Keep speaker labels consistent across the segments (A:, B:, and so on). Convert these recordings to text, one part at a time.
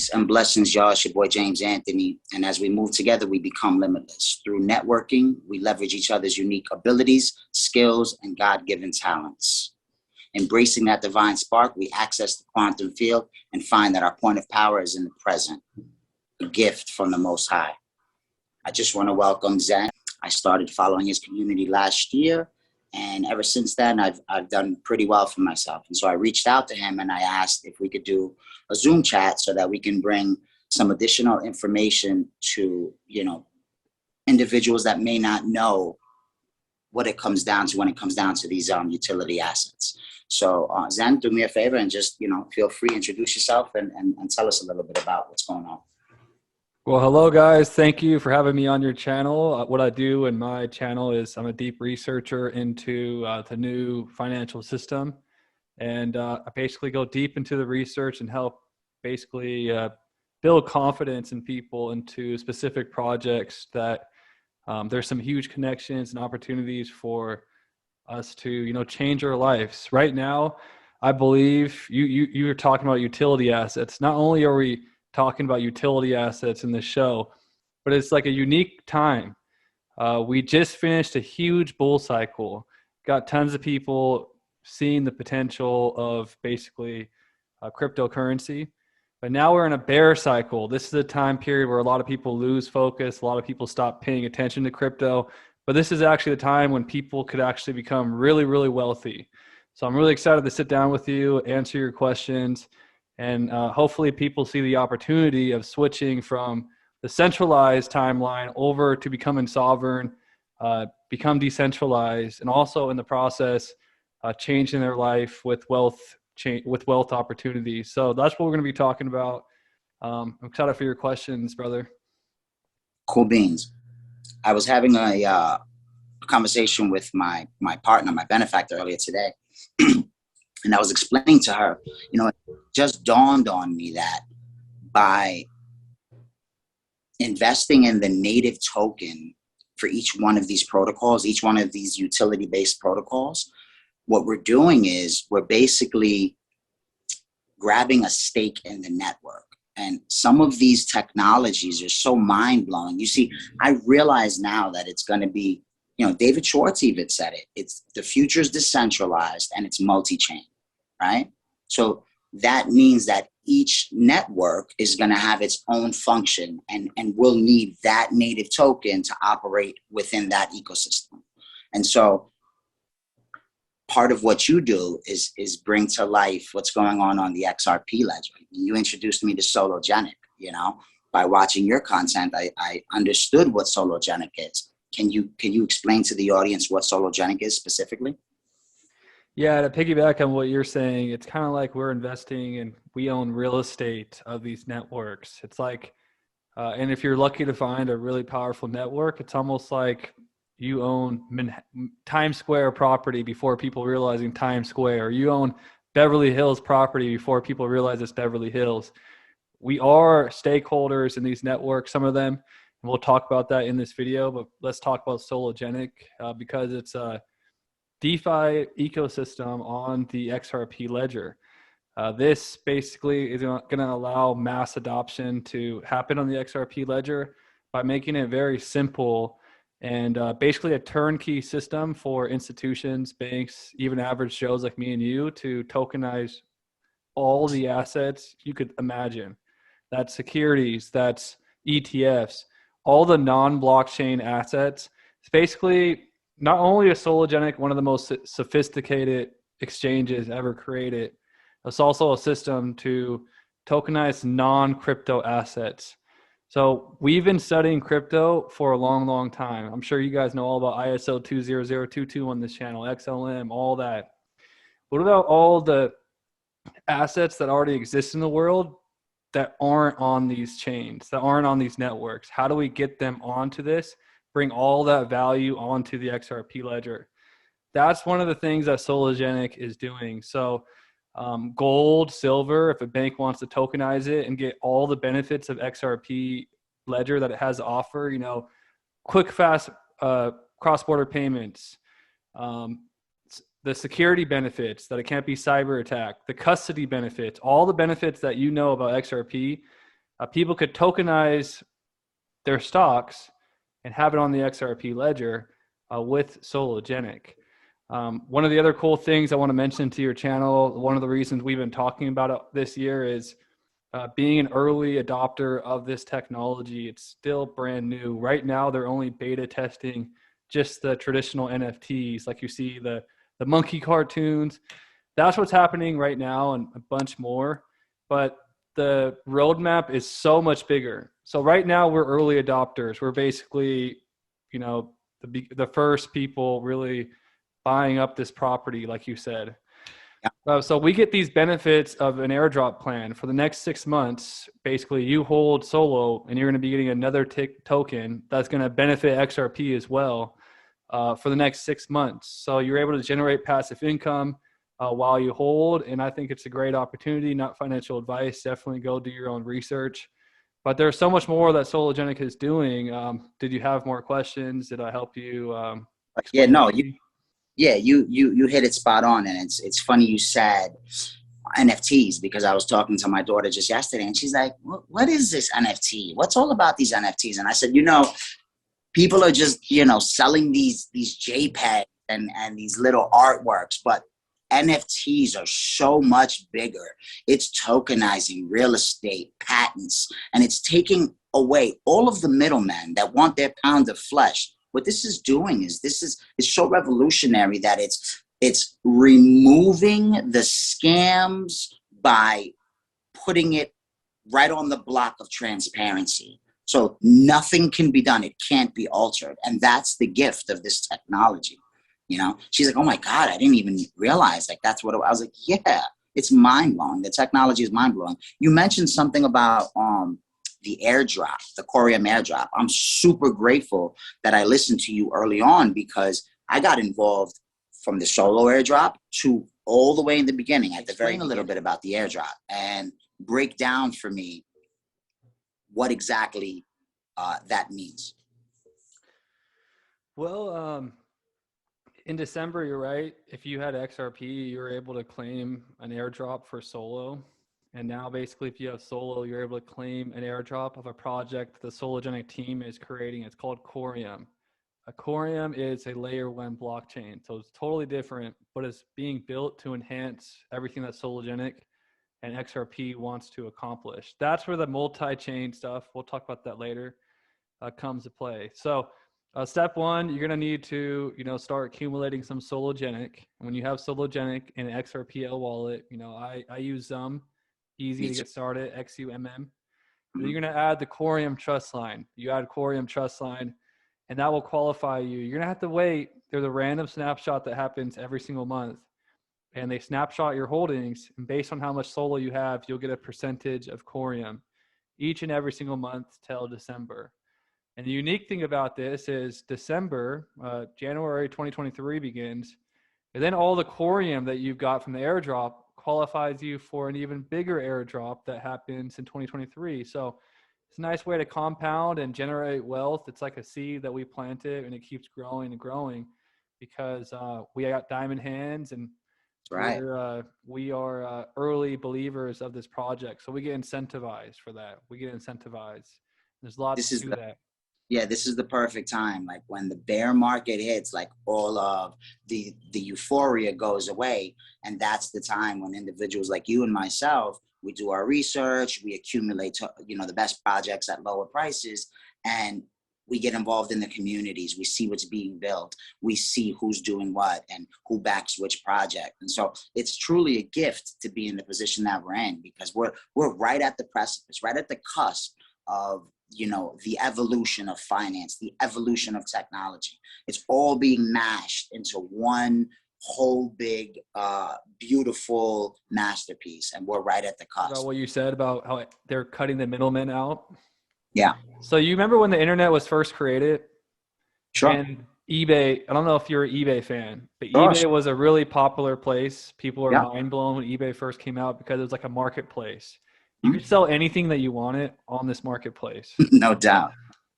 A: Peace and blessings, y'all. It's your boy, James Anthony. And as we move together, we become limitless. Through networking, we leverage each other's unique abilities, skills, and God-given talents. Embracing that divine spark, we access the quantum field and find that our point of power is in the present, a gift from the Most High. I just want to welcome Zack. I started following his community last year, and ever since then, I've done pretty well for myself. And so I reached out to him and I asked if we could do a Zoom chat so that we can bring some additional information to, individuals that may not know what it comes down to when it comes down to these utility assets. So Zen, do me a favor and just, feel free, introduce yourself and tell us a little bit about what's going on.
B: Well, hello guys. Thank you for having me on your channel. What I do in my channel is I'm a deep researcher into the new financial system. And I basically go deep into the research and help basically build confidence in people into specific projects that there's some huge connections and opportunities for us to, change our lives. Right now, I believe you were talking about utility assets. Not only are we talking about utility assets in the show, but it's like a unique time. We just finished a huge bull cycle, got tons of people seeing the potential of basically cryptocurrency, but now we're in a bear cycle. This is a time period where a lot of people lose focus. A lot of people stop paying attention to crypto, but this is actually the time when people could actually become really, really wealthy. So I'm really excited to sit down with you, answer your questions, and hopefully people see the opportunity of switching from the centralized timeline over to becoming sovereign, become decentralized, and also in the process, changing their life with wealth opportunities. So that's what we're going to be talking about. I'm excited for your questions, brother.
A: Cool beans. I was having a conversation with my partner, my benefactor earlier today. And I was explaining to her, it just dawned on me that by investing in the native token for each one of these protocols, each one of these utility-based protocols, what we're doing is we're basically grabbing a stake in the network. And some of these technologies are so mind-blowing. You see, I realize now that it's going to be, David Schwartz even said it. It's the future is decentralized and it's multi-chain, right? So that means that each network is going to have its own function and will need that native token to operate within that ecosystem. And so part of what you do is bring to life what's going on the XRP ledger. You introduced me to Sologenic, by watching your content, I understood what Sologenic is. Can you explain to the audience what Sologenic is specifically?
B: Yeah, to piggyback on what you're saying, it's kind of like we're investing and we own real estate of these networks. It's like, and if you're lucky to find a really powerful network, it's almost like you own Times Square property before people realizing Times Square. You own Beverly Hills property before people realize it's Beverly Hills. We are stakeholders in these networks, some of them, and we'll talk about that in this video, but let's talk about Sologenic because it's a DeFi ecosystem on the XRP ledger. This basically is going to allow mass adoption to happen on the XRP ledger by making it very simple and basically a turnkey system for institutions, banks, even average Joes like me and you to tokenize all the assets you could imagine. That's securities, that's ETFs, all the non-blockchain assets. It's basically not only is Sologenic one of the most sophisticated exchanges ever created, it's also a system to tokenize non-crypto assets. So we've been studying crypto for a long, long time. I'm sure you guys know all about ISO 20022 on this channel, XLM, all that. What about all the assets that already exist in the world that aren't on these chains, that aren't on these networks? How do we get them onto this, bring all that value onto the XRP ledger? That's one of the things that Sologenic is doing. So gold, silver, if a bank wants to tokenize it and get all the benefits of XRP ledger that it has to offer, quick, fast cross-border payments, the security benefits that it can't be cyber attacked, the custody benefits, all the benefits that you know about XRP, people could tokenize their stocks and have it on the XRP ledger with Sologenic. One of the other cool things I want to mention to your channel, one of the reasons we've been talking about it this year is being an early adopter of this technology. It's still brand new. Right now, they're only beta testing just the traditional NFTs, like you see the monkey cartoons. That's what's happening right now, and a bunch more. But the roadmap is so much bigger. So right now, we're early adopters. We're basically, you know, the first people really buying up this property, like you said. So we get these benefits of an airdrop plan for the next 6 months. Basically, you hold Solo, and you're going to be getting another token that's going to benefit XRP as well for the next 6 months. So you're able to generate passive income while you hold, and I think it's a great opportunity. Not financial advice. Definitely go do your own research. But there's so much more that Sologenic is doing. Did you have more questions? Did I help you?
A: Yeah, no, you hit it spot on, and it's funny you said NFTs, because I was talking to my daughter just yesterday, and she's like, "What is this NFT? What's all about these NFTs?" And I said, people are just selling these JPEGs and these little artworks, but NFTs are so much bigger. It's tokenizing real estate, patents, and it's taking away all of the middlemen that want their pound of flesh. What this is doing is it's so revolutionary that it's removing the scams by putting it right on the block of transparency. So nothing can be done. It can't be altered. And that's the gift of this technology. She's like, "Oh my God, I didn't even realize that's what it was." I was like, yeah, it's mind blowing. The technology is mind blowing. You mentioned something about, the airdrop, the Corium airdrop. I'm super grateful that I listened to you early on, because I got involved from the solo airdrop to all the way in the beginning. At the very a little bit about the airdrop and break down for me what exactly that means.
B: Well, in December, you're right. If you had XRP, you were able to claim an airdrop for Solo. And now basically, if you have Solo, you're able to claim an airdrop of a project the Sologenic team is creating. It's called Corium. A Corium is a layer 1 blockchain. So it's totally different, but it's being built to enhance everything that Sologenic and XRP wants to accomplish. That's where the multi-chain stuff, we'll talk about that later, comes to play. So step one, you're going to need to, start accumulating some Sologenic. When you have Sologenic in an XRPL wallet, I use them. Easy to get started, XUMM. Then you're going to add the Corium trust line. You add Corium trust line, and that will qualify you. You're going to have to wait. There's a random snapshot that happens every single month, and they snapshot your holdings. And based on how much Solo you have, you'll get a percentage of Corium each and every single month till December. And the unique thing about this is December, January 2023 begins, and then all the Corium that you've got from the airdrop qualifies you for an even bigger airdrop that happens in 2023. So it's a nice way to compound and generate wealth. It's like a seed that we planted, and it keeps growing and growing because we got diamond hands, and we are early believers of this project. So we get incentivized for that. There's lots to that.
A: Yeah, this is the perfect time. Like when the bear market hits, like all of the euphoria goes away. And that's the time when individuals like you and myself, we do our research, we accumulate, the best projects at lower prices, and we get involved in the communities. We see what's being built. We see who's doing what and who backs which project. And so it's truly a gift to be in the position that we're in, because we're right at the precipice, right at the cusp of the evolution of finance, the evolution of technology. It's all being mashed into one whole big, beautiful masterpiece. And we're right at the cusp.
B: About what you said about how they're cutting the middlemen out.
A: Yeah.
B: So you remember when the internet was first created?
A: Sure.
B: And eBay, I don't know if you're an eBay fan, but eBay was a really popular place. People were mind blown when eBay first came out because it was like a marketplace. You could sell anything that you wanted on this marketplace.
A: No doubt.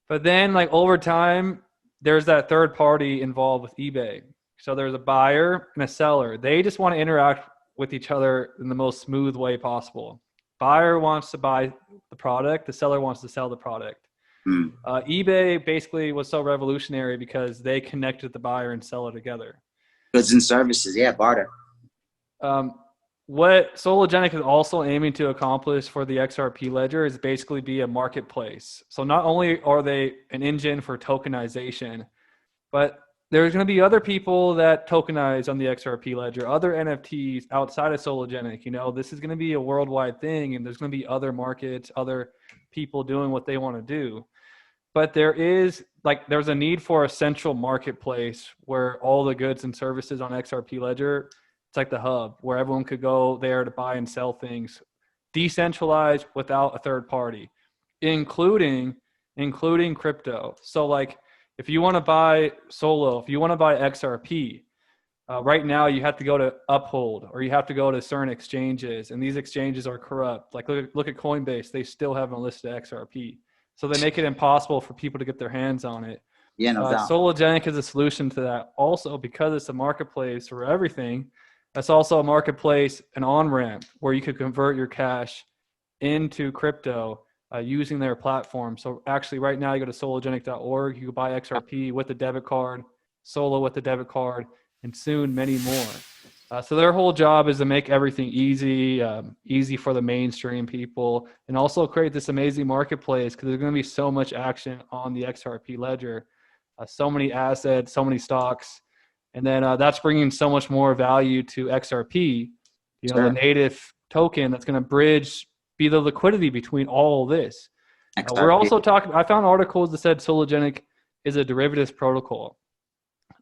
B: But then over time, there's that third party involved with eBay. So there's a buyer and a seller. They just want to interact with each other in the most smooth way possible. buyer wants to buy the product, the seller wants to sell the product. eBay basically was so revolutionary because they connected the buyer and seller together.
A: Goods and services, yeah, barter.
B: What Sologenic is also aiming to accomplish for the XRP ledger is basically be a marketplace. So not only are they an engine for tokenization, but there's going to be other people that tokenize on the XRP ledger, other NFTs outside of Sologenic. You know, this is going to be a worldwide thing, and there's going to be other markets, other people doing what they want to do. But there's a need for a central marketplace where all the goods and services on XRP ledger, it's like the hub where everyone could go there to buy and sell things, decentralized without a third party, including crypto. So like if you want to buy Solo, if you want to buy XRP, right now you have to go to Uphold or you have to go to certain exchanges, and these exchanges are corrupt. Like look at Coinbase, they still haven't listed XRP. So they make it impossible for people to get their hands on it.
A: Yeah, no doubt.
B: Sologenic is a solution to that. Also, because it's a marketplace for everything, that's also a marketplace, an on-ramp where you could convert your cash into crypto using their platform. So actually right now you go to sologenic.org, you can buy XRP with a debit card, Solo with a debit card, and soon many more. So their whole job is to make everything easy for the mainstream people, and also create this amazing marketplace because there's going to be so much action on the XRP ledger, so many assets, so many stocks, and then that's bringing so much more value to XRP, you know, the native token that's going to be the liquidity between all of this. We're also talking, I found articles that said Sologenic is a derivatives protocol.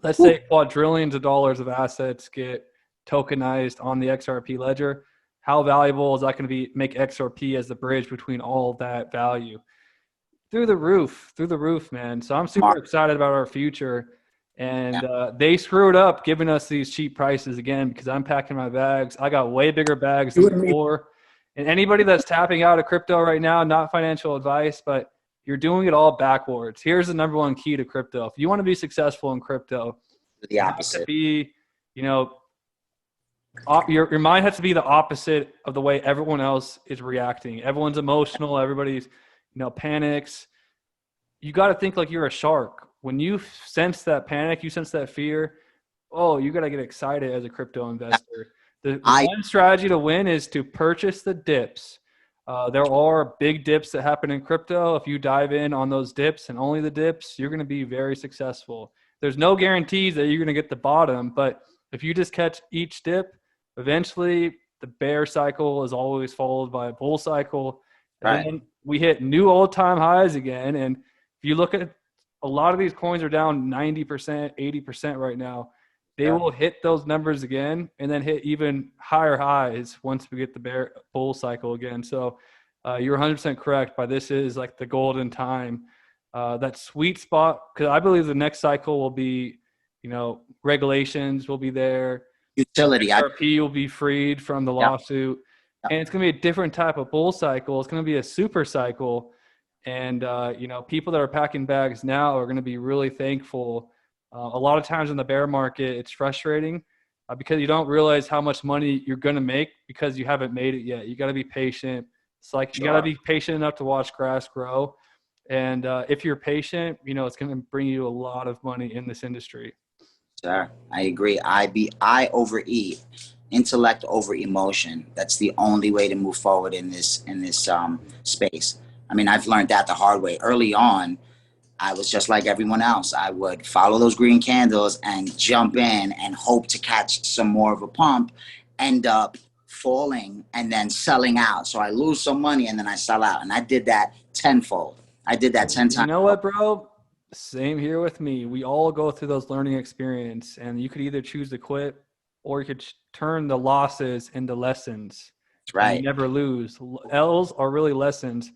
B: Let's say quadrillions of dollars of assets get tokenized on the XRP ledger. How valuable is that going to be? Make XRP as the bridge between all of that value. Through the roof, man. So I'm super excited about our future. And they screwed up giving us these cheap prices again because I'm packing my bags. I got way bigger bags than before. And anybody that's tapping out of crypto right now, not financial advice, but you're doing it all backwards. Here's the number one key to crypto. If you want to be successful in crypto,
A: the opposite.
B: You have to be, you know, your mind has to be the opposite of the way everyone else is reacting. Everyone's emotional. Everybody's, you know, panics. You got to think like you're a shark. When you sense that panic, you sense that fear, you got to get excited as a crypto investor. The one strategy to win is to purchase the dips. There are big dips that happen in crypto. If you dive in on those dips and only the dips, you're going to be very successful. There's no guarantees that you're going to get the bottom, but if you just catch each dip, eventually the bear cycle is always followed by a bull cycle. And then we hit new all-time highs again. And if you look at a lot of these coins are down 90%, 80% right now. They will hit those numbers again and then hit even higher highs once we get the bull cycle again. So you're 100% correct. By this is like the golden time, that sweet spot. Because I believe the next cycle will be, you know, regulations will be there.
A: Utility.
B: XRP will be freed from the lawsuit. And it's going to be a different type of bull cycle. It's going to be a super cycle. And, you know, people that are packing bags now are going to be really thankful. A lot of times in the bear market, it's frustrating because you don't realize how much money you're going to make because you haven't made it yet. You got to be patient. It's like you got to be patient enough to watch grass grow. And if you're patient, you know, it's going to bring you a lot of money in this industry.
A: Sir, I agree. I over E, intellect over emotion. That's the only way to move forward in this space. I mean, I've learned that the hard way. Early on, I was just like everyone else. I would follow those green candles and jump in and hope to catch some more of a pump, end up falling and then selling out. So I lose some money and then I sell out. And I did that tenfold. I did that 10 times.
B: You know what, bro? Same here with me. We all go through those learning experience, and you could either choose to quit or you could turn the losses into lessons.
A: That's right.
B: You never lose. L's are really lessons.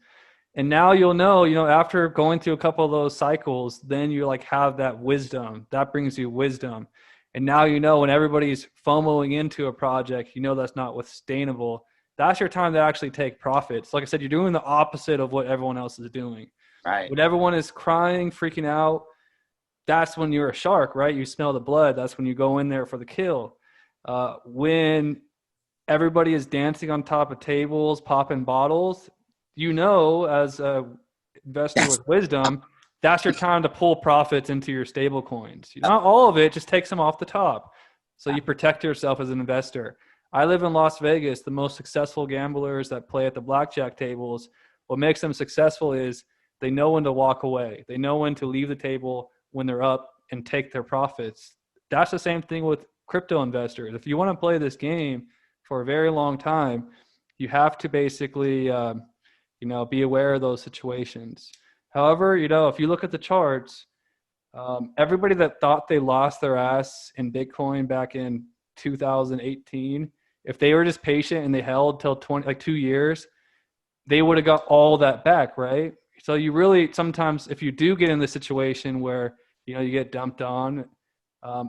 B: And now you'll know, you know, after going through a couple of those cycles, then you like have that wisdom. That brings you wisdom. And now you know when everybody's FOMOing into a project, you know that's not sustainable. That's your time to actually take profits. Like I said, you're doing the opposite of what everyone else is doing.
A: Right.
B: When everyone is crying, freaking out, that's when you're a shark, right? You smell the blood. That's when you go in there for the kill. When everybody is dancing on top of tables, popping bottles, you know, as a investor
A: That's
B: with wisdom, that's your time to pull profits into your stable coins. Not all of it, just take some off the top. So you protect yourself as an investor. I live in Las Vegas. The most successful gamblers that play at the blackjack tables, what makes them successful is they know when to walk away. They know when to leave the table when they're up and take their profits. That's the same thing with crypto investors. If you want to play this game for a very long time, you have to basically, be aware of those situations. However, if you look at the charts, everybody that thought they lost their ass in Bitcoin back in 2018, if they were just patient and they held till 2 years, they would have got all that back, right? So you really, sometimes if you do get in the situation where, you get dumped on,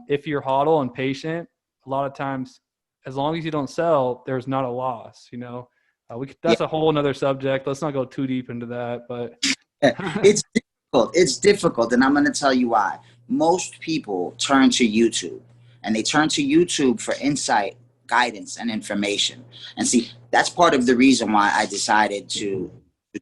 B: if you're hodl and patient, a lot of times, as long as you don't sell, there's not a loss,
A: yeah.
B: that's a whole nother subject. Let's not go too deep into that, but
A: It's difficult. It's difficult, and I'm going to tell you why. Most people turn to YouTube, and they turn to YouTube for insight, guidance, and information. And see, that's part of the reason why I decided to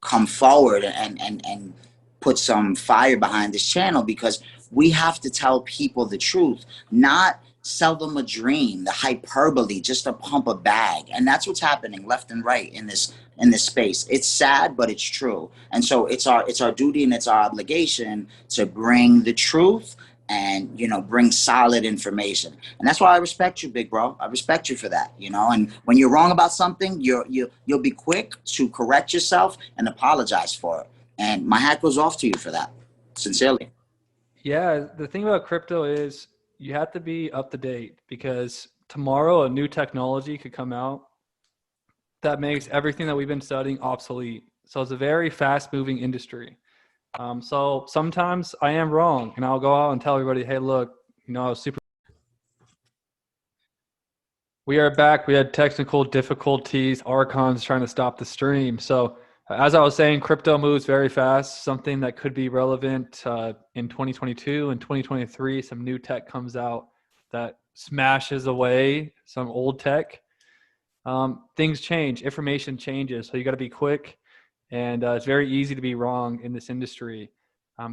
A: come forward and put some fire behind this channel, because we have to tell people the truth, not sell them a dream, the hyperbole, just to pump a bag. And that's what's happening left and right in this space. It's sad, but it's true. And so it's our duty and it's our obligation to bring the truth and bring solid information. And that's why I respect you, big bro. I respect you for that. And when you're wrong about something, you'll be quick to correct yourself and apologize for it. And my hat goes off to you for that, sincerely.
B: yeah, the thing about crypto is you have to be up to date, because tomorrow a new technology could come out that makes everything that we've been studying obsolete. So it's a very fast moving industry. So sometimes I am wrong, and I'll go out and tell everybody, hey, look, I was super. We are back. We had technical difficulties. Archon's trying to stop the stream. So as I was saying, crypto moves very fast. Something that could be relevant in 2022 and 2023, some new tech comes out that smashes away some old tech. Things change. Information changes. So you got to be quick. And it's very easy to be wrong in this industry.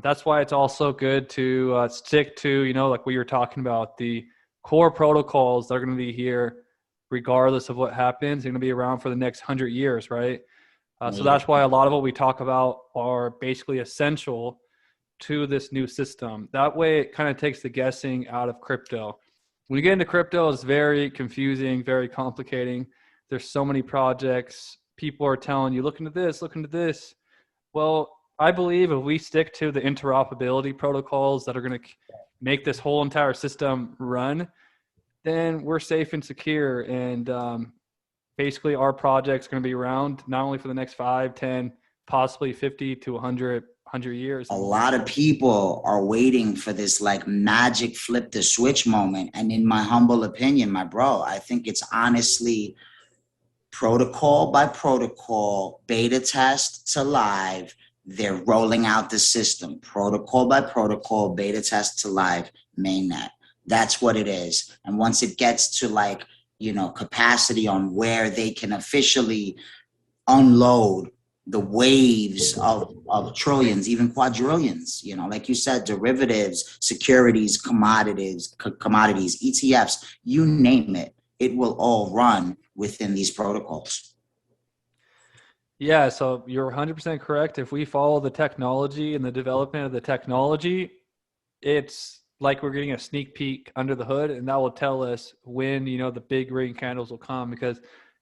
B: That's why it's also good to stick to, like we were talking about, the core protocols that are going to be here regardless of what happens. They're going to be around for the next 100 years, right? So that's why a lot of what we talk about are basically essential to this new system. That way it kind of takes the guessing out of crypto. When you get into crypto, it's very confusing, very complicating. There's so many projects. People are telling you, look into this, look into this. Well, I believe if we stick to the interoperability protocols that are going to make this whole entire system run, then we're safe and secure. And basically our project's going to be around not only for the next 5, 10, possibly 50 to 100 years.
A: A lot of people are waiting for this like magic flip the switch moment. And in my humble opinion, my bro, I think it's honestly protocol by protocol, beta test to live. They're rolling out the system, protocol by protocol, beta test to live, mainnet. That's what it is. And once it gets to like, capacity on where they can officially unload the waves of trillions, even quadrillions, like you said, derivatives, securities, commodities, ETFs, you name it, it will all run within these protocols.
B: Yeah, so you're 100% correct. If we follow the technology and the development of the technology, it's like we're getting a sneak peek under the hood, and that will tell us when, the big ring candles will come, because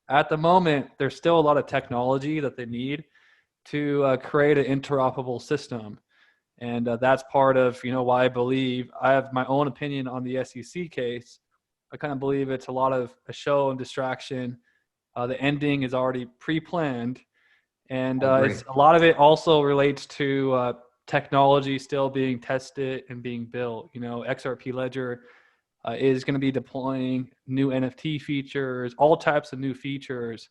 B: at the moment, there's still a lot of technology that they need to create an interoperable system. And that's part of, why I believe, I have my own opinion on the SEC case. I kind of believe it's a lot of a show and distraction. The ending is already pre-planned. And a lot of it also relates to technology still being tested and being built. XRP Ledger is going to be deploying new NFT features, all types of new features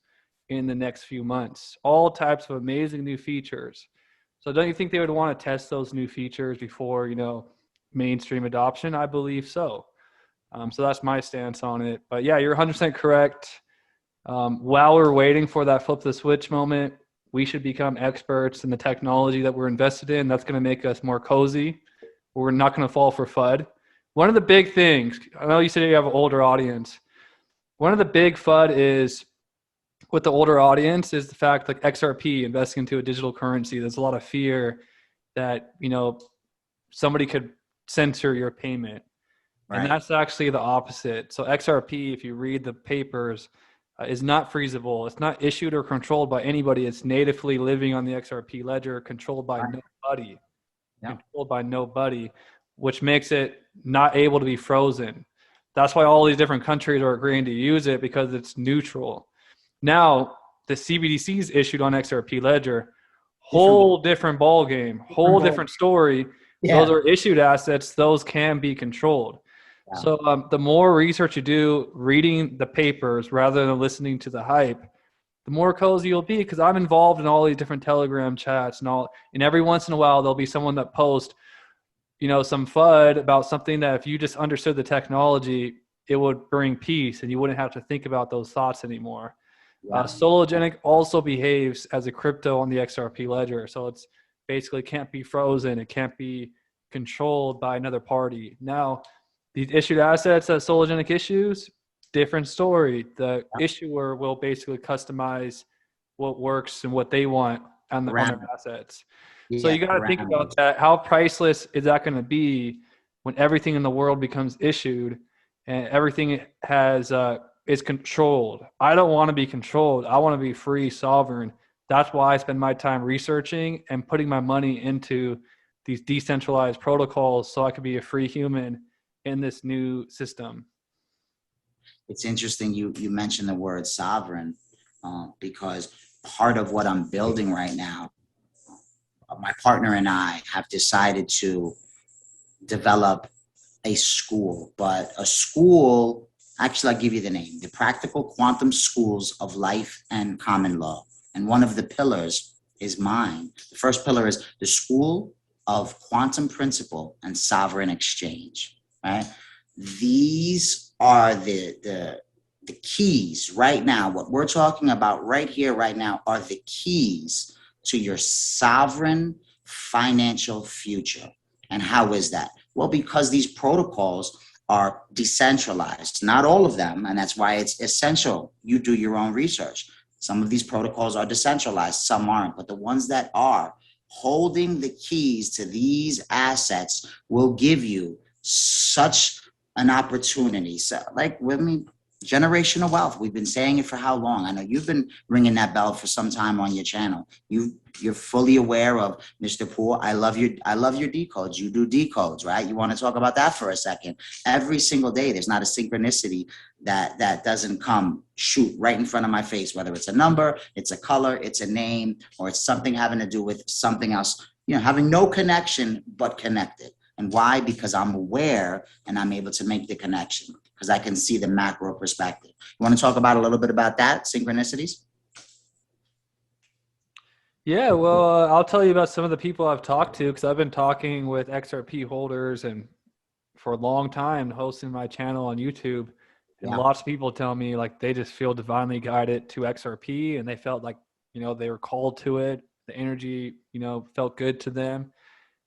B: in the next few months, all types of amazing new features. So don't you think they would want to test those new features before, mainstream adoption? I believe so. So that's my stance on it. But yeah, you're 100% correct. While we're waiting for that flip the switch moment, we should become experts in the technology that we're invested in. That's going to make us more cozy. We're not going to fall for FUD. One of the big things, I know you said you have an older audience. One of the big FUD is with the older audience is the fact like XRP, investing into a digital currency. There's a lot of fear that, somebody could censor your payment.
A: Right.
B: And that's actually the opposite. So XRP, if you read the papers, is not freezable. It's not issued or controlled by anybody. It's natively living on the XRP ledger, controlled by nobody.
A: Yeah.
B: Controlled by nobody, which makes it not able to be frozen. That's why all these different countries are agreeing to use it, because it's neutral. Now, the CBDCs issued on XRP ledger, whole different ball game, whole different story. Yeah. Those are issued assets. Those can be controlled. Yeah. So the more research you do, reading the papers rather than listening to the hype, the more cozy you'll be, because I'm involved in all these different Telegram chats and every once in a while there'll be someone that posts, some FUD about something that if you just understood the technology, it would bring peace and you wouldn't have to think about those thoughts anymore. Yeah. Sologenic also behaves as a crypto on the XRP ledger. So it's basically can't be frozen. It can't be controlled by another party. Now, these issued assets that Sologenic issues, different story. The issuer will basically customize what works and what they want on their assets. Yeah, so you got to think about that. How priceless is that going to be when everything in the world becomes issued and everything is controlled? I don't want to be controlled. I want to be free, sovereign. That's why I spend my time researching and putting my money into these decentralized protocols so I could be a free human in this new system.
A: It's interesting you mentioned the word sovereign because part of what I'm building right now, my partner and I have decided to develop a school, but a school, actually I'll give you the name, the Practical Quantum Schools of Life and Common Law. And one of the pillars is mine. The first pillar is the School of Quantum Principle and Sovereign Exchange, right? These are the keys right now. What we're talking about right here, right now, are the keys to your sovereign financial future. And how is that? Well, because these protocols are decentralized, not all of them. And that's why it's essential you do your own research. Some of these protocols are decentralized, some aren't, but the ones that are holding the keys to these assets will give you such an opportunity. So generational wealth. We've been saying it for how long? I know you've been ringing that bell for some time on your channel. You're fully aware of Mr. Poole. I love your decodes. You do decodes, right? You want to talk about that for a second? Every single day, there's not a synchronicity that doesn't come shoot right in front of my face, whether it's a number, it's a color, it's a name, or it's something having to do with something else, having no connection, but connected. And why? Because I'm aware and I'm able to make the connection because I can see the macro perspective. You want to talk about a little bit about that, synchronicities?
B: Yeah, well, I'll tell you about some of the people I've talked to because I've been talking with XRP holders and for a long time hosting my channel on YouTube. And lots of people tell me like they just feel divinely guided to XRP and they felt like, they were called to it. The energy, felt good to them.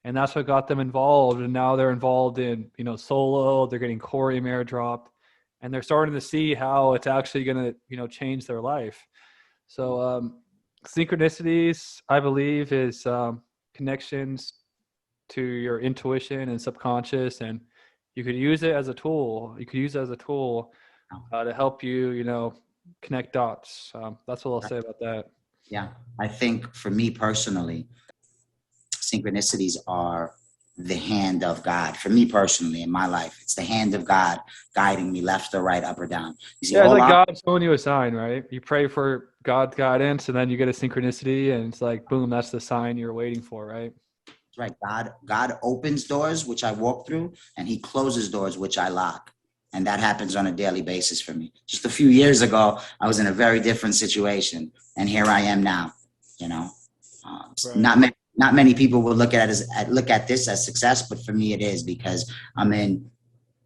B: And that's what got them involved. And now they're involved in, Solo, they're getting Corium airdropped, and they're starting to see how it's actually going to, change their life. So synchronicities, I believe, is connections to your intuition and subconscious. And you could use it as a tool. You could use it as a tool to help you, connect dots. That's what I'll say about that.
A: Yeah, I think for me personally, synchronicities are the hand of God. For me personally, in my life, it's the hand of God guiding me left or right, up or down. You see,
B: it's like God showing you a sign, right? You pray for God's guidance and then you get a synchronicity and it's like, boom, that's the sign you're waiting for, right?
A: That's right. God opens doors, which I walk through, and he closes doors, which I lock. And that happens on a daily basis for me. Just a few years ago, I was in a very different situation. And here I am now, right. Not many people will look at this as success, but for me it is because I'm in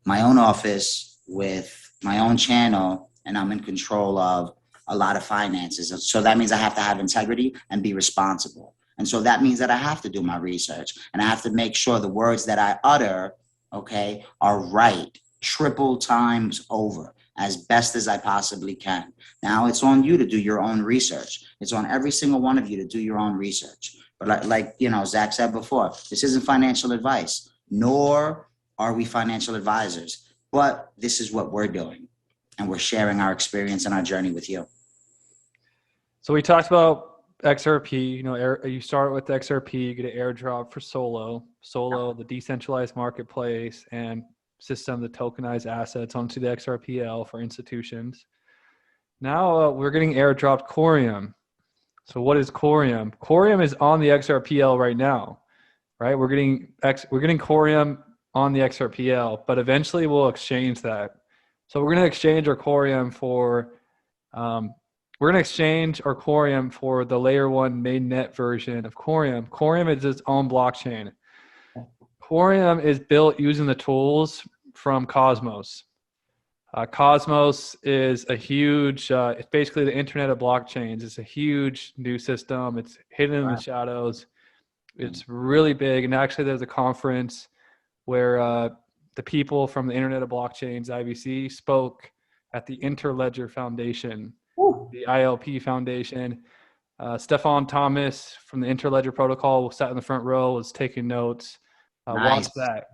A: my own office with my own channel and I'm in control of a lot of finances. So that means I have to have integrity and be responsible. And so that means that I have to do my research, and I have to make sure the words that I utter, okay, are right triple times over, as best as I possibly can. Now it's on you to do your own research. It's on every single one of you to do your own research. But like Zach said before, this isn't financial advice, nor are we financial advisors, but this is what we're doing. And we're sharing our experience and our journey with you.
B: So we talked about XRP. You start with XRP, you get an airdrop for Solo, the decentralized marketplace and system that tokenize assets onto the XRPL for institutions. Now we're getting airdropped Corium. So what is Corium? Corium is on the XRPL right now, right? We're getting Corium on the XRPL, but eventually we'll exchange that. So we're going to exchange our Corium for the layer 1 mainnet version of Corium. Corium is its own blockchain. Corium is built using the tools from Cosmos. Cosmos is a huge, it's basically the internet of blockchains. It's a huge new system. It's hidden in the shadows. It's really big. And actually there's a conference where the people from the internet of blockchains, IBC, spoke at the Interledger Foundation, the ILP Foundation. Stefan Thomas from the Interledger protocol sat in the front row, was taking notes.
A: Nice.
B: Watch that.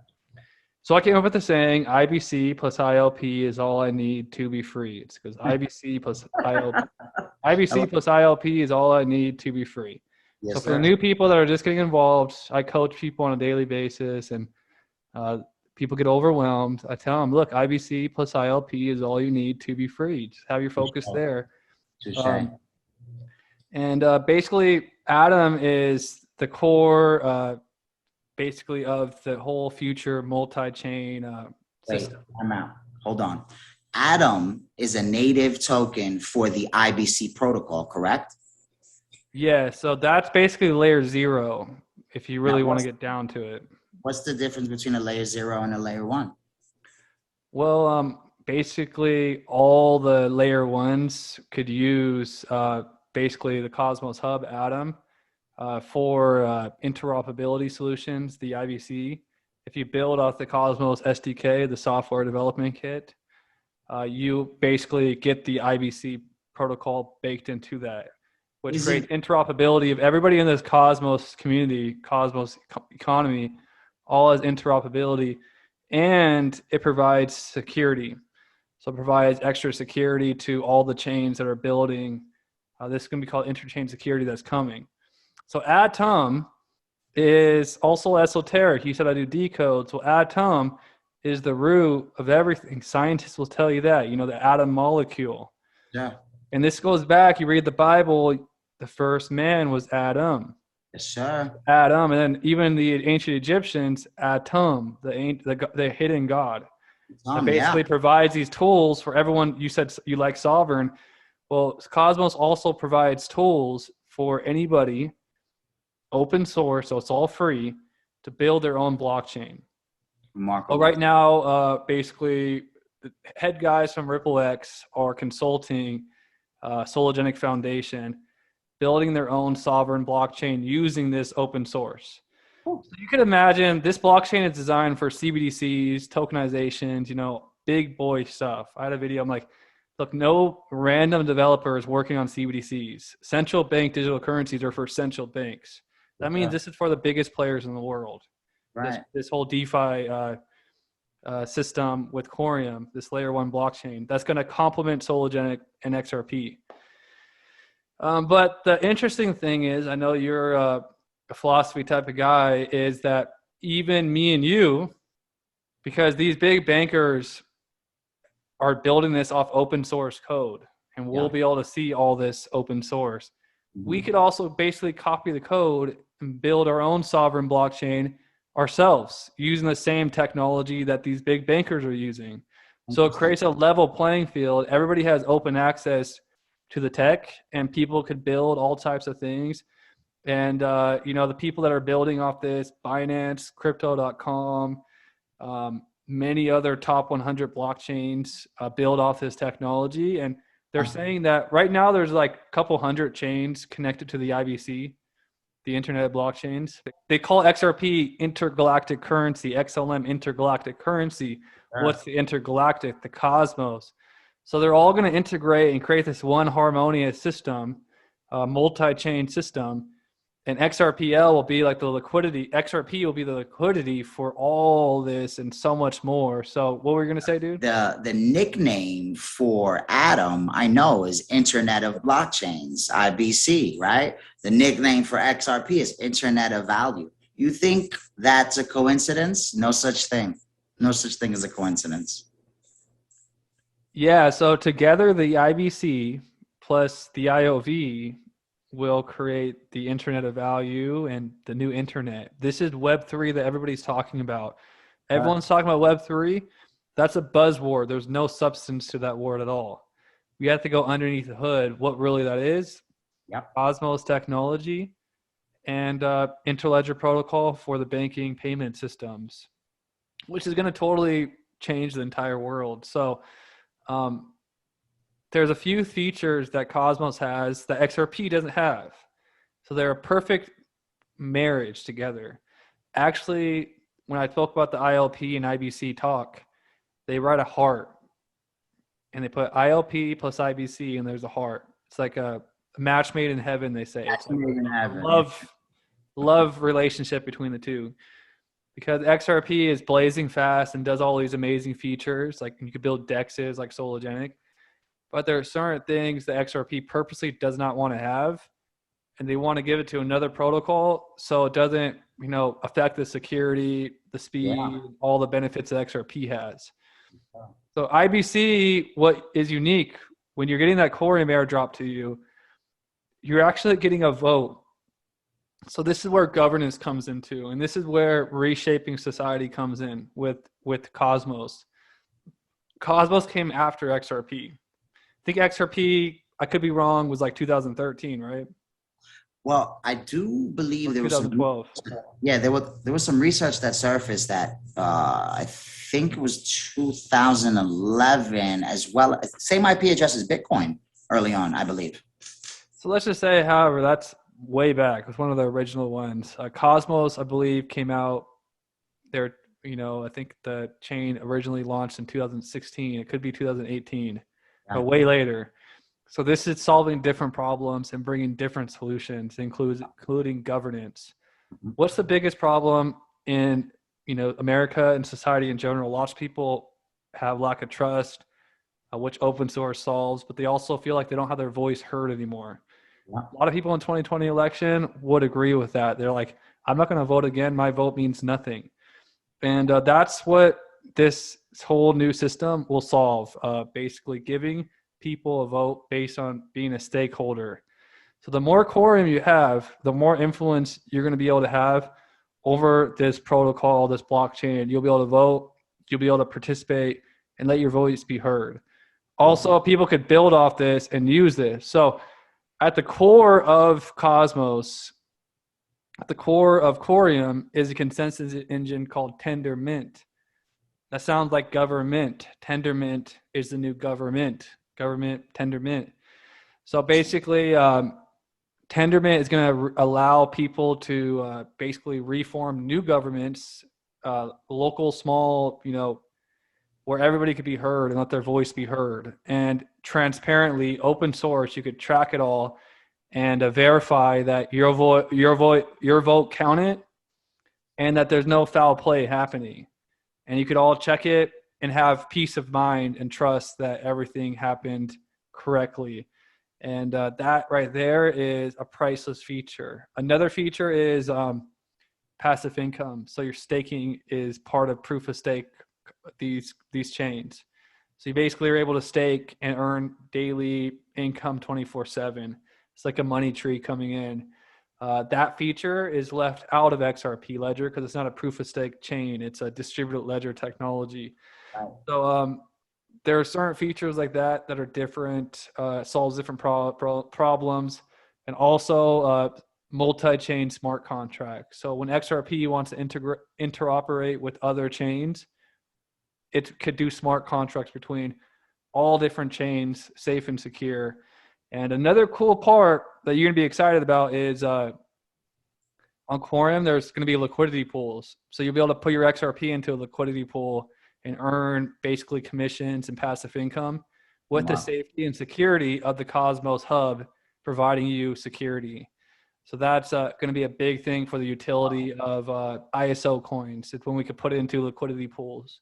B: So I came up with the saying, IBC plus ILP is all I need to be free. It's because IBC plus ILP is all I need to be free.
A: Yes,
B: so for the new people that are just getting involved, I coach people on a daily basis, and people get overwhelmed. I tell them, look, IBC plus ILP is all you need to be free. Just have your focus there. Basically, Atom is the core basically of the whole future multi-chain system.
A: I'm out. Hold on. Atom is a native token for the IBC protocol, correct?
B: Yeah, so that's basically layer 0, if you really want to get down to it.
A: What's the difference between a layer 0 and a layer 1?
B: Well, basically all the layer 1s could use basically the Cosmos Hub Atom for interoperability solutions, the IBC. If you build off the Cosmos SDK, the software development kit, you basically get the IBC protocol baked into that, which creates interoperability of everybody in this Cosmos community, Cosmos economy, all as interoperability, and it provides security. So it provides extra security to all the chains that are building. This is going to be called interchain security that's coming. So Atom is also esoteric. You said I do decode. So Atom is the root of everything. Scientists will tell you that, the atom molecule.
A: Yeah.
B: And this goes back, you read the Bible, the first man was Adam.
A: Yes, sir.
B: Adam, and then even the ancient Egyptians, Atom, the hidden god. That basically provides these tools for everyone. You said you like sovereign. Well, Cosmos also provides tools for anybody, open source, so it's all free, to build their own blockchain.
A: Remarkable.
B: Well, right now, basically, the head guys from RippleX are consulting Sologenic Foundation, building their own sovereign blockchain using this open source. So you could imagine this blockchain is designed for CBDCs, tokenizations, big boy stuff. I had a video, I'm like, look, no random developer is working on CBDCs. Central bank digital currencies are for central banks. That means this is for the biggest players in the world.
A: Right.
B: This whole DeFi system with Corium, this layer 1 blockchain, that's going to complement Sologenic and XRP. But the interesting thing is, I know you're a philosophy type of guy, is that even me and you, because these big bankers are building this off open source code, and we'll be able to see all this open source. We could also basically copy the code and build our own sovereign blockchain ourselves using the same technology that these big bankers are using. So it creates a level playing field. Everybody has open access to the tech, and people could build all types of things. And, the people that are building off this, Binance, Crypto.com, many other top 100 blockchains build off this technology, and They're saying that right now there's like a couple hundred chains connected to the IBC, the Internet of Blockchains. They call XRP intergalactic currency, XLM intergalactic currency. What's the intergalactic? The cosmos. So they're all going to integrate and create this one harmonious system, multi-chain system. And XRPL will be like the liquidity. XRP will be the liquidity for all this and so much more. So what were you going to say, dude?
A: The nickname for Atom, I know, is Internet of Blockchains, IBC, right? The nickname for XRP is Internet of Value. You think that's a coincidence? No such thing. No such thing as a coincidence.
B: Yeah, so together the IBC plus the IOV will create the Internet of Value and the new internet. This is Web3 that everybody's talking about. Everyone's talking about Web3. That's a buzzword. There's no substance to that word at all. We have to go underneath the hood. What really that is?
A: Yep.
B: Cosmos technology and interledger protocol for the banking payment systems, which is going to totally change the entire world. So there's a few features that Cosmos has that XRP doesn't have. So they're a perfect marriage together. Actually, when I spoke about the ILP and IBC talk, they write a heart and they put ILP plus IBC and there's a heart. It's like a match made in heaven, they say. It's like a love relationship between the two. Because XRP is blazing fast and does all these amazing features, like you could build DEXs like Sologenic, but there are certain things that XRP purposely does not want to have, and they want to give it to another protocol so it doesn't, affect the security, the speed, all the benefits that XRP has. So IBC, what is unique when you're getting that Corium airdrop to you, you're actually getting a vote. So this is where governance comes into, and this is where reshaping society comes in with Cosmos. Cosmos came after XRP. I think XRP, I could be wrong, was like 2013, right?
A: Well, I do believe there was
B: 2012.
A: There was some research that surfaced that I think it was 2011 as well. Same IP address as Bitcoin early on, I believe.
B: So let's just say, however, that's way back. It was one of the original ones. Cosmos, I believe, came out there. I think the chain originally launched in 2016. It could be 2018, but way later. So this is solving different problems and bringing different solutions, including governance. What's the biggest problem in America and society in general? Lots of people have lack of trust, which open source solves, but they also feel like they don't have their voice heard anymore. A lot of people in 2020 election would agree with that. They're like, I'm not going to vote again. My vote means nothing. And that's what this whole new system will solve, basically giving people a vote based on being a stakeholder. So the more quorum you have, the more influence you're going to be able to have over this protocol, this blockchain. You'll be able to vote, you'll be able to participate, and let your voice be heard. Also, people could build off this and use this. So at the core of Cosmos, at the core of Corium is a consensus engine called Tendermint. That sounds like government. Tendermint is the new government. Government, Tendermint. So basically, Tendermint is going to allow people to basically reform new governments, local, small, where everybody could be heard and let their voice be heard. And transparently, open source, you could track it all and verify that your vote counted and that there's no foul play happening. And you could all check it and have peace of mind and trust that everything happened correctly. And that right there is a priceless feature. Another feature is passive income. So your staking is part of proof of stake, these chains. So you basically are able to stake and earn daily income 24/7. It's like a money tree coming in. That feature is left out of XRP Ledger because it's not a proof of stake chain. It's a distributed ledger technology.
A: Right.
B: So there are certain features like that are different, solves different problems, and also multi-chain smart contracts. So when XRP wants to interoperate with other chains, it could do smart contracts between all different chains, safe and secure. And another cool part that you're going to be excited about is on Quorum, there's going to be liquidity pools. So you'll be able to put your XRP into a liquidity pool and earn basically commissions and passive income with the safety and security of the Cosmos hub providing you security. So that's going to be a big thing for the utility of ISO coins. It's when we could put it into liquidity pools.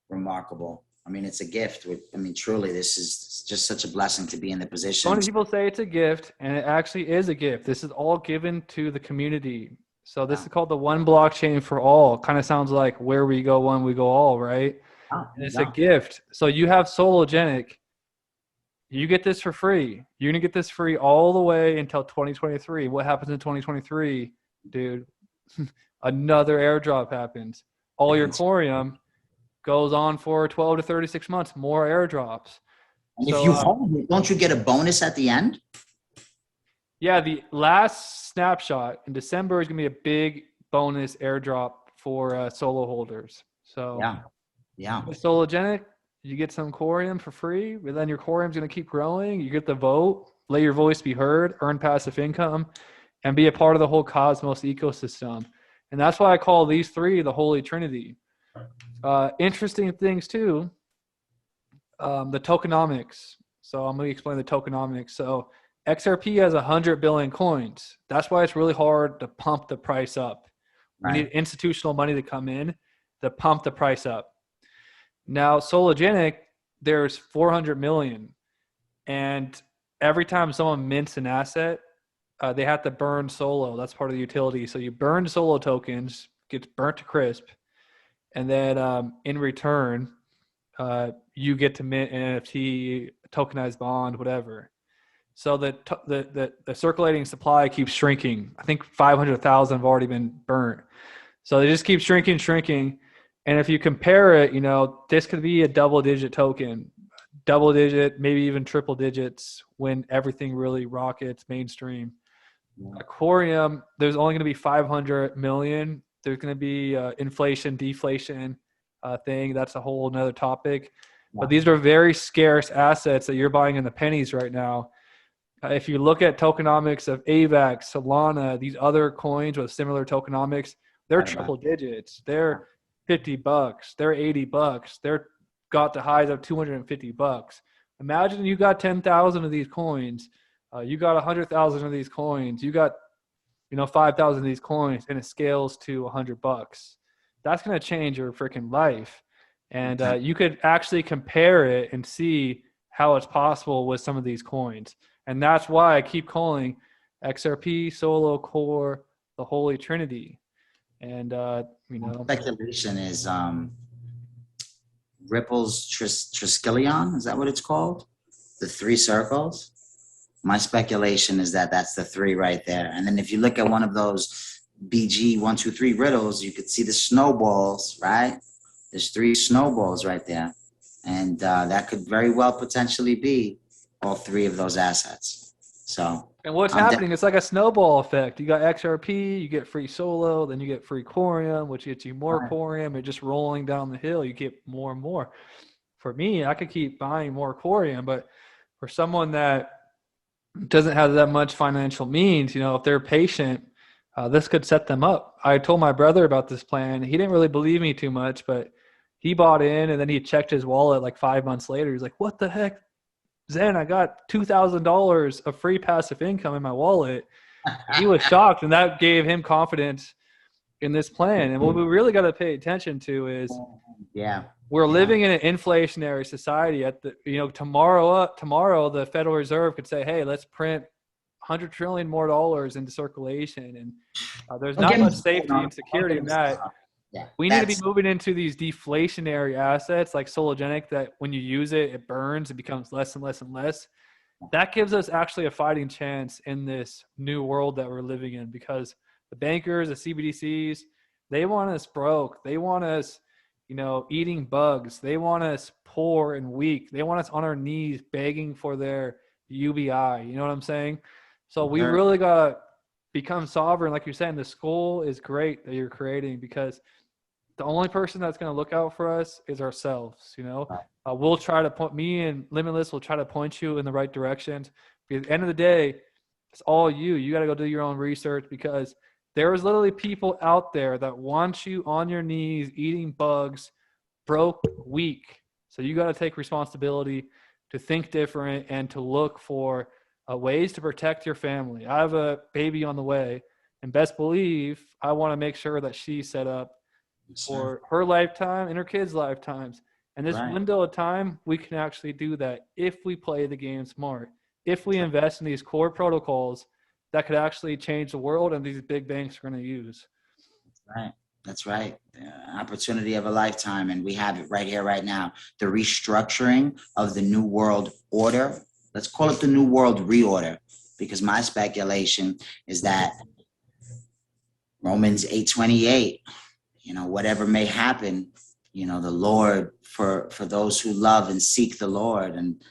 A: Remarkable. I mean, it's a gift. I mean, truly, this is just such a blessing to be in the position.
B: So many people say it's a gift, and it actually is a gift. This is all given to the community. So this is called the one blockchain for all. Kind of sounds like where we go one, we go all, right? And it's a gift. So you have Sologenic. You get this for free. You're going to get this free all the way until 2023. What happens in 2023, dude? Another airdrop happens. All your Quorum goes on for 12 to 36 months, more airdrops.
A: And if you hold it, don't you get a bonus at the end?
B: Yeah, the last snapshot in December is going to be a big bonus airdrop for solo holders. So
A: yeah.
B: With Sologenic, you get some Quorum for free, but then your Quorum's going to keep growing. You get the vote, let your voice be heard, earn passive income, and be a part of the whole Cosmos ecosystem. And that's why I call these three the Holy Trinity. Interesting things too, the tokenomics. So I'm going to explain the tokenomics. So XRP has 100 billion coins. That's why it's really hard to pump the price up. We need institutional money to come in to pump the price up. Now, Sologenic, there's 400 million. And every time someone mints an asset, they have to burn Solo. That's part of the utility. So you burn Solo tokens, gets burnt to crisp. And then in return, you get to mint an NFT, tokenized bond, whatever. So the circulating supply keeps shrinking. I think 500,000 have already been burnt. So they just keep shrinking. And if you compare it, this could be a double-digit token, double-digit, maybe even triple digits when everything really rockets mainstream. Quorum, there's only going to be 500 million. There's going to be inflation, deflation thing. That's a whole nother topic. But these are very scarce assets that you're buying in the pennies right now. If you look at tokenomics of AVAX, Solana, these other coins with similar tokenomics, they're triple digits. They're $50. They're $80. They're got to highs of $250. Imagine you got 10,000 of these coins. You got 100,000 of these coins. You got 5,000 of these coins, and it scales to $100. That's going to change your freaking life. And you could actually compare it and see how it's possible with some of these coins. And that's why I keep calling XRP, Solo, Core, the Holy Trinity. And,
A: speculation is Ripple's Triskelion. Is that what it's called? The three circles. My speculation is that that's the three right there. And then if you look at one of those BG 1, 2, 3 riddles, you could see the snowballs, right? There's 3 snowballs right there. And that could very well potentially be all 3 of those assets. So,
B: and what's happening? It's like a snowball effect. You got XRP, you get free Solo, then you get free Quorum, which gets you more Quorum. It's just rolling down the hill. You get more and more. For me, I could keep buying more Quorum, but for someone that doesn't have that much financial means, if they're patient, this could set them up. I told my brother about this plan. He didn't really believe me too much, but he bought in, and then he checked his wallet like 5 months later. He's like, what the heck? Zen, I got $2,000 of free passive income in my wallet. He was shocked, and that gave him confidence in this plan. And what we really got to pay attention to is we're living in an inflationary society. Tomorrow the Federal Reserve could say, hey, let's print 100 trillion more dollars into circulation. And there's not much safety and security in that. We need to be moving into these deflationary assets like Sologenic that when you use it, it burns, it becomes less and less and less. That gives us actually a fighting chance in this new world that we're living in, because the bankers, the CBDCs, they want us broke. They want us, eating bugs. They want us poor and weak. They want us on our knees begging for their UBI. You know what I'm saying? So we really got to become sovereign. Like you're saying, the school is great that you're creating, because the only person that's going to look out for us is ourselves. You know,
A: Right.
B: we'll try to point, me and Limitless will try to point you in the right directions. Because at the end of the day, it's all you. You got to go do your own research, because there is literally people out there that want you on your knees, eating bugs, broke, weak. So you got to take responsibility to think different and to look for ways to protect your family. I have a baby on the way, and best believe I want to make sure that she's set up for her lifetime and her kids' lifetimes. And this
A: Right.
B: window of time, we can actually do that if we play the game smart, if we invest in these core protocols that could actually change the world and these big banks are going to use.
A: Right. That's right. Opportunity of a lifetime. And we have it right here, right now. The restructuring of the new world order. Let's call it the new world reorder, because my speculation is that Romans 8:28, you know, whatever may happen, you know, the Lord, for those who love and seek the Lord, and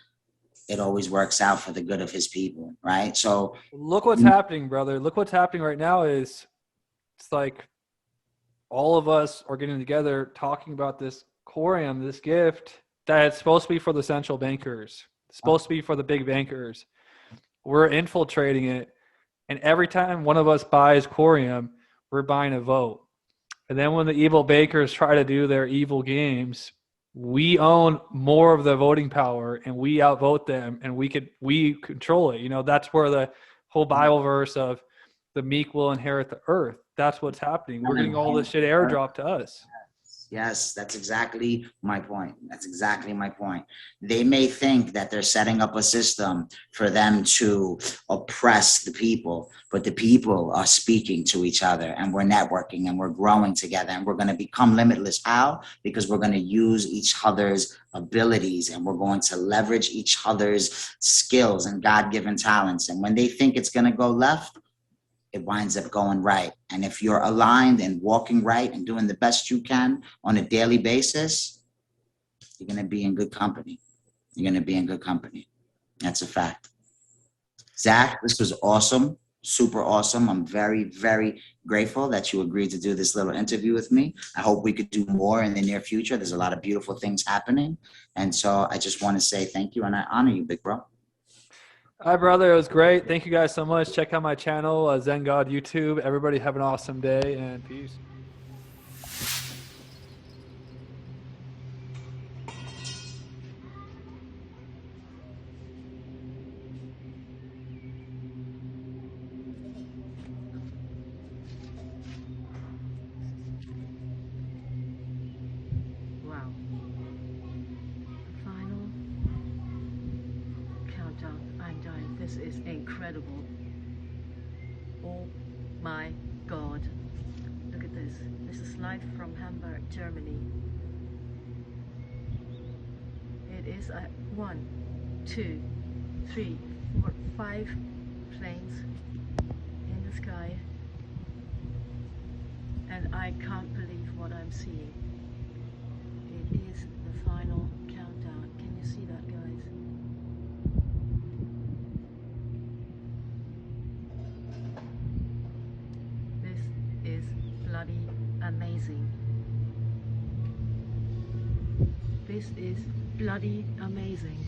A: it always works out for the good of his people. Right. So
B: look what's happening, brother. Look what's happening right now is it's like all of us are getting together talking about this Corium, this gift that's supposed to be for the central bankers. It's supposed to be for the big bankers. We're infiltrating it. And every time one of us buys Corium, we're buying a vote. And then when the evil bankers try to do their evil games, we own more of the voting power and we outvote them, and we control it. You know, that's where the whole Bible verse of the meek will inherit the earth. That's what's happening. We're getting all this shit airdropped to us.
A: Yes, that's exactly my point. That's exactly my point. They may think that they're setting up a system for them to oppress the people, but the people are speaking to each other, and we're networking and we're growing together, and we're going to become limitless. How? Because we're going to use each other's abilities, and we're going to leverage each other's skills and God-given talents. And when they think it's going to go left, it winds up going right. And if you're aligned and walking right and doing the best you can on a daily basis, you're going to be in good company. You're going to be in good company. That's a fact. Zach, this was awesome. Super awesome. I'm very, very grateful that you agreed to do this little interview with me. I hope we could do more in the near future. There's a lot of beautiful things happening. And so I just want to say thank you, and I honor you, big bro.
B: Hi, brother. It was great. Thank you guys so much. Check out my channel, Zen God YouTube. Everybody have an awesome day, and peace.
C: Wow. Final countdown. I'm dying. This is incredible. Oh my God. Look at this. This is live from Hamburg, Germany. It is 1, 2, 3, 4, 5 planes in the sky. And I can't believe what I'm seeing. It is the final countdown. Can you see that, guys? This is bloody amazing. This is bloody amazing.